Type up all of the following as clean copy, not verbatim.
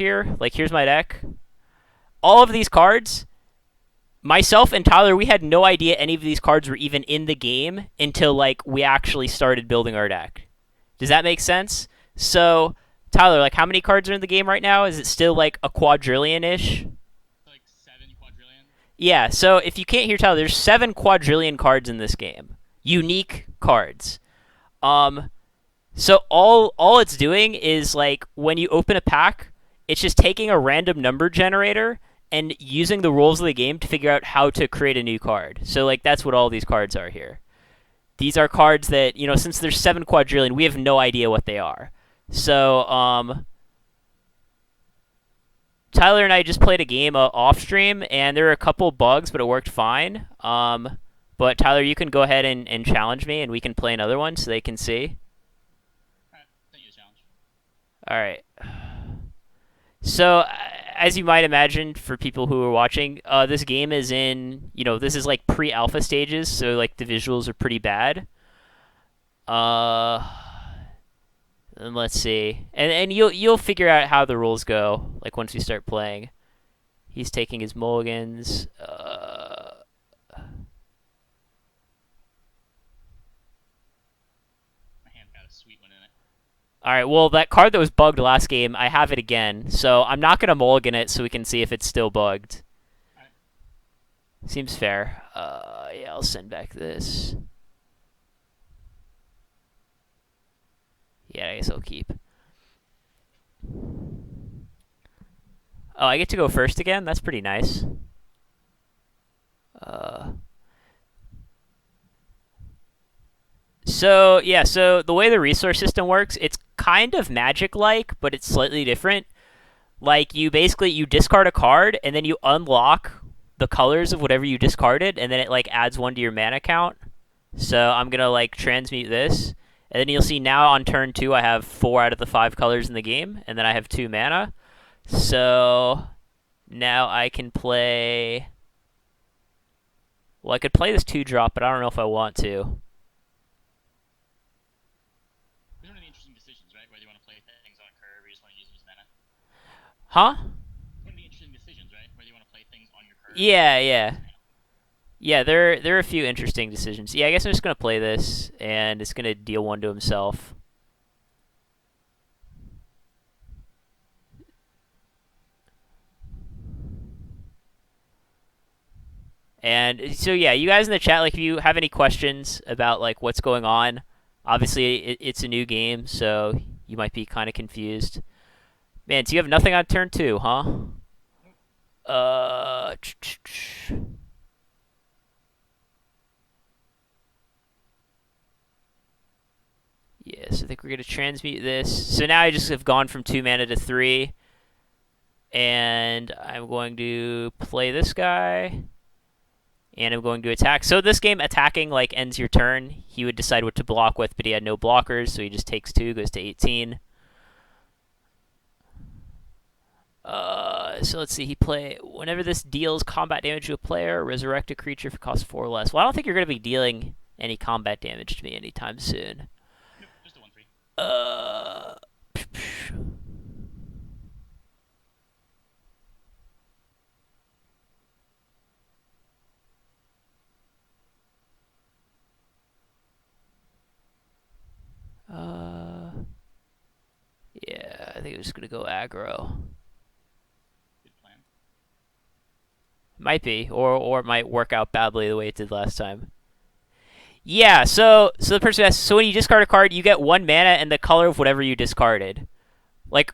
here. Like, here's my deck. All of these cards, myself and Tyler, we had no idea any of these cards were even in the game until like we actually started building our deck. Does that make sense? So, Tyler, like how many cards are in the game right now? Is it still like a quadrillion ish? Like 7 quadrillion. Yeah, so if you can't hear Tyler, there's 7 quadrillion cards in this game. Unique cards. Um so all it's doing is like when you open a pack, it's just taking a random number generator and using the rules of the game to figure out how to create a new card. So like that's what all these cards are here. These are cards that, since there's 7 quadrillion, we have no idea what they are. So, Tyler and I just played a game off stream, and there were a couple bugs, but it worked fine. But Tyler, you can go ahead and challenge me, and we can play another one so they can see. Alright, thank you, the challenge. All right. So, as you might imagine, for people who are watching, this game is this is like pre-alpha stages, so like the visuals are pretty bad. Uh, and let's see, and you'll figure out how the rules go like once we start playing. He's taking his mulligans. My hand got a sweet one in it. All right. Well, that card that was bugged last game, I have it again, so I'm not gonna mulligan it so we can see if it's still bugged. Alright. Seems fair. Yeah, I'll send back this. Yeah, I guess I'll keep. Oh, I get to go first again? That's pretty nice. Uh, so the way the resource system works, it's kind of magic-like, but it's slightly different. Like you discard a card and then you unlock the colors of whatever you discarded, and then it like adds one to your mana count. So I'm gonna like transmute this, and then you'll see now on turn 2 I have 4 out of the 5 colors in the game, and then I have 2 mana. So now I can play. Well, I could play this 2 drop, but I don't know if I want to. These are really interesting decisions, right? Whether you want to play things on a curve or you just want to use them as mana. Huh? One of the interesting decisions, right? Whether you want to play things on your curve or Yeah, use them yeah. as mana. Yeah, there are a few interesting decisions. Yeah, I guess I'm just gonna play this, and it's gonna deal one to himself. And so yeah, you guys in the chat, like if you have any questions about like what's going on, obviously it's a new game, so you might be kind of confused. Man, so you have nothing on turn 2, huh? Nope. Uh, yes, I think we're gonna transmute this. So now I just have gone from 2 mana to 3, and I'm going to play this guy. And I'm going to attack. So this game, attacking like ends your turn. He would decide what to block with, but he had no blockers, so he just takes 2, goes to 18. So let's see. He play whenever this deals combat damage to a player, resurrect a creature if it costs 4 less. Well, I don't think you're going to be dealing any combat damage to me anytime soon. Nope, just a 1/3. Uh, uh, yeah, I think I'm just gonna go aggro. Good plan. Might be, or it might work out badly the way it did last time. Yeah, so the person asks, so when you discard a card, you get 1 mana and the color of whatever you discarded. Like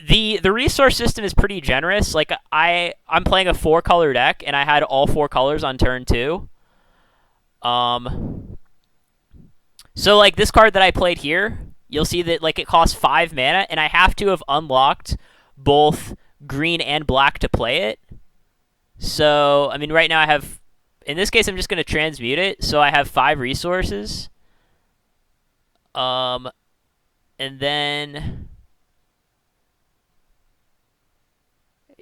the resource system is pretty generous. Like I'm playing a 4 color deck and I had all 4 colors on turn 2. Um so like this card that I played here, you'll see that like it costs 5 mana and I have to have unlocked both green and black to play it. So, I mean right now I have in this case I'm just going to transmute it. So I have 5 resources. Um and then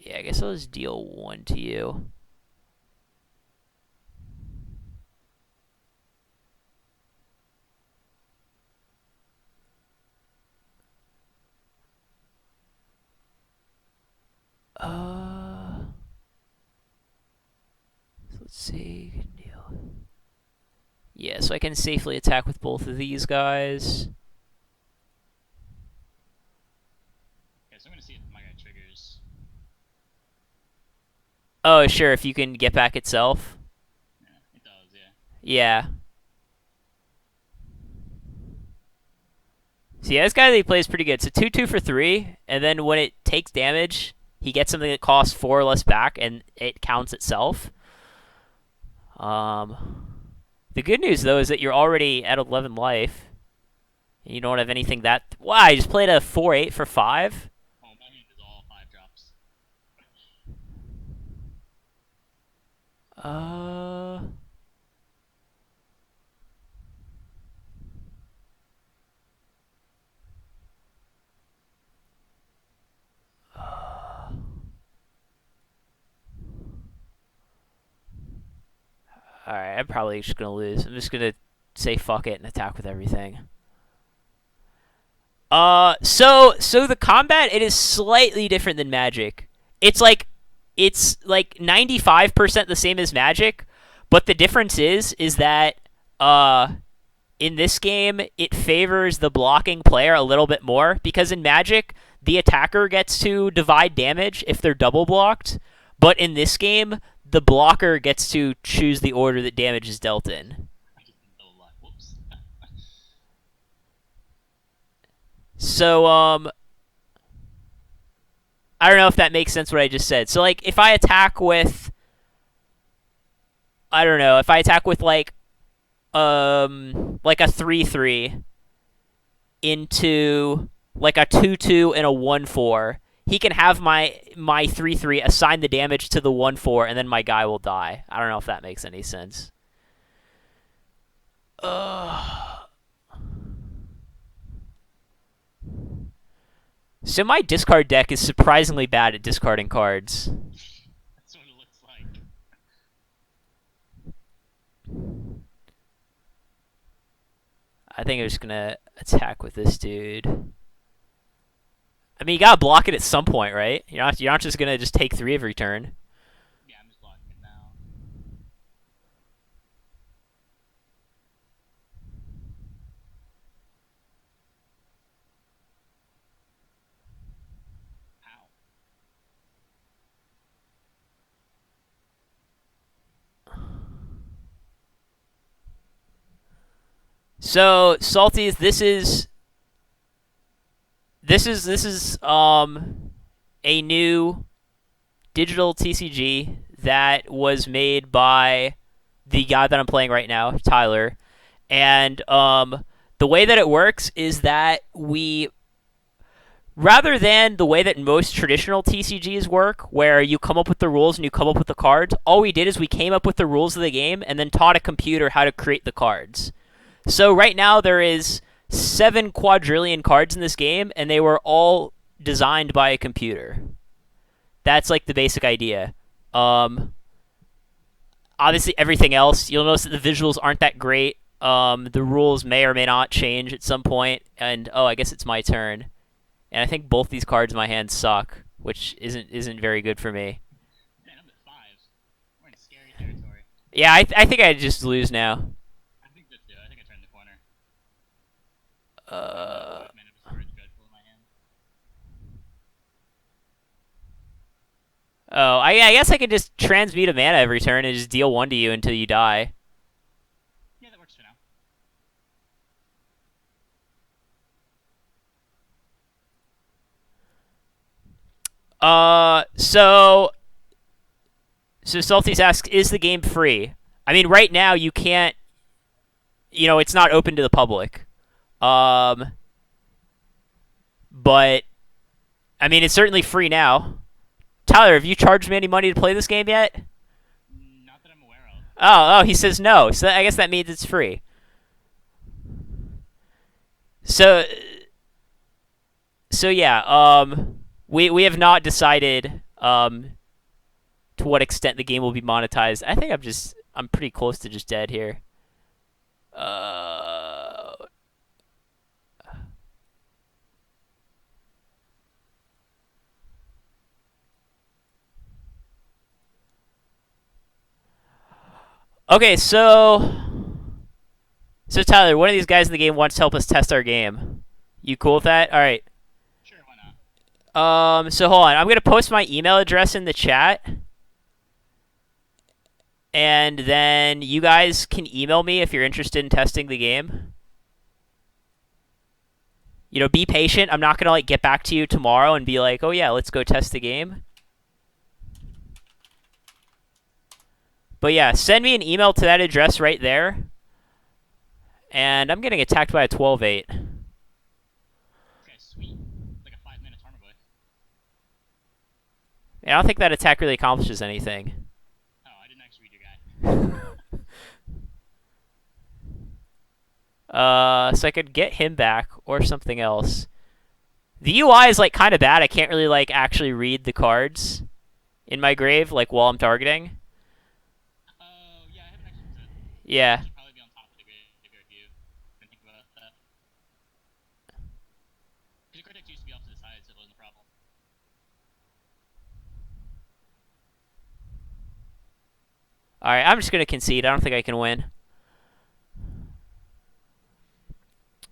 yeah, I guess I'll just deal 1 to you. see. Good deal. Yeah, so I can safely attack with both of these guys. Okay, so I'm gonna see if my guy triggers. Oh, sure, if you can get back itself. Yeah, it does. Yeah. Yeah. So yeah, this guy that he plays pretty good. So 2-2 for 3, and then when it takes damage, he gets something that costs 4 or less back, and it counts itself. The good news, though, is that you're already at 11 life. And you don't have anything that... Wow, I just played a 4-8 for 5? Oh, my hand is all 5 drops. Uh... Alright, I'm probably just gonna lose. I'm just gonna say fuck it and attack with everything. So the combat, it is slightly different than Magic. It's like 95% the same as Magic, but the difference is that uh in this game it favors the blocking player a little bit more because in Magic the attacker gets to divide damage if they're double blocked, but in this game the blocker gets to choose the order that damage is dealt in. I just did double block. Whoops. So I don't know if that makes sense what I just said. So like if I attack with I don't know, if I attack with like a 3-3 into like a 2-2 and a 1-4, he can have my 3-3 assign the damage to the 1-4 and then my guy will die. I don't know if that makes any sense. So my discard deck is surprisingly bad at discarding cards. That's what it looks like. I think I'm just gonna attack with this dude. I mean, you gotta block it at some point, right? You're not just gonna just take 3 every turn. Yeah, I'm just blocking it now. How? So salties, this is a new digital TCG that was made by the guy that I'm playing right now, Tyler, and the way that it works is that we rather than the way that most traditional TCGs work, where you come up with the rules and you come up with the cards, all we did is we came up with the rules of the game and then taught a computer how to create the cards. So right now there is 7 quadrillion cards in this game, and they were all designed by a computer. That's like the basic idea. Um, Obviously, everything else, you'll notice that the visuals aren't that great. The rules may or may not change at some point, and oh, I guess it's my turn. And I think both these cards in my hand suck, which isn't very good for me. Man, I'm at 5. We're in scary territory. Yeah, I think I just lose now. I think so too. I think I turned the corner. Uh, Man, it was very dreadful in my hand. oh, I guess I could just transmute a mana every turn and just deal 1 to you until you die. Yeah, that works for now. So Salties asks, is the game free? I mean, right now you can't. It's not open to the public. Um, but I mean, it's certainly free now. Tyler, have you charged me any money to play this game yet? Not that I'm aware of. Oh, he says no. So I guess that means it's free. So, so yeah. We have not decided to what extent the game will be monetized. I think I'm pretty close to just dead here. Uh, Okay, so Tyler, one of these guys in the game wants to help us test our game. You cool with that? All right. Sure, why not? So hold on. I'm gonna post my email address in the chat, and then you guys can email me if you're interested in testing the game. Be patient. I'm not gonna like get back to you tomorrow and be like, oh yeah, let's go test the game. But yeah, send me an email to that address right there. And I'm getting attacked by a 12-8. Okay, sweet. Like a 5 minute armor boy. I don't think that attack really accomplishes anything. Oh, I didn't actually read your guy. So I could get him back or something else. The UI is like kind of bad. I can't really like actually read the cards in my grave like while I'm targeting. Oh, yeah, I haven't actually looked at it. I Yeah. should probably be on top of the graveyard view. Didn't think about that. Because the cortex used to be off to the side, so it wasn't a problem. All right. I'm just gonna concede. I don't think I can win.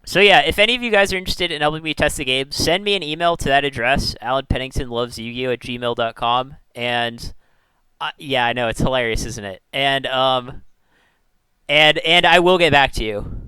So yeah, if any of you guys are interested in helping me test the game, send me an email to that address, alanpenningtonlovesyu at gmail.com. And yeah, I know it's hilarious, isn't it? And I will get back to you.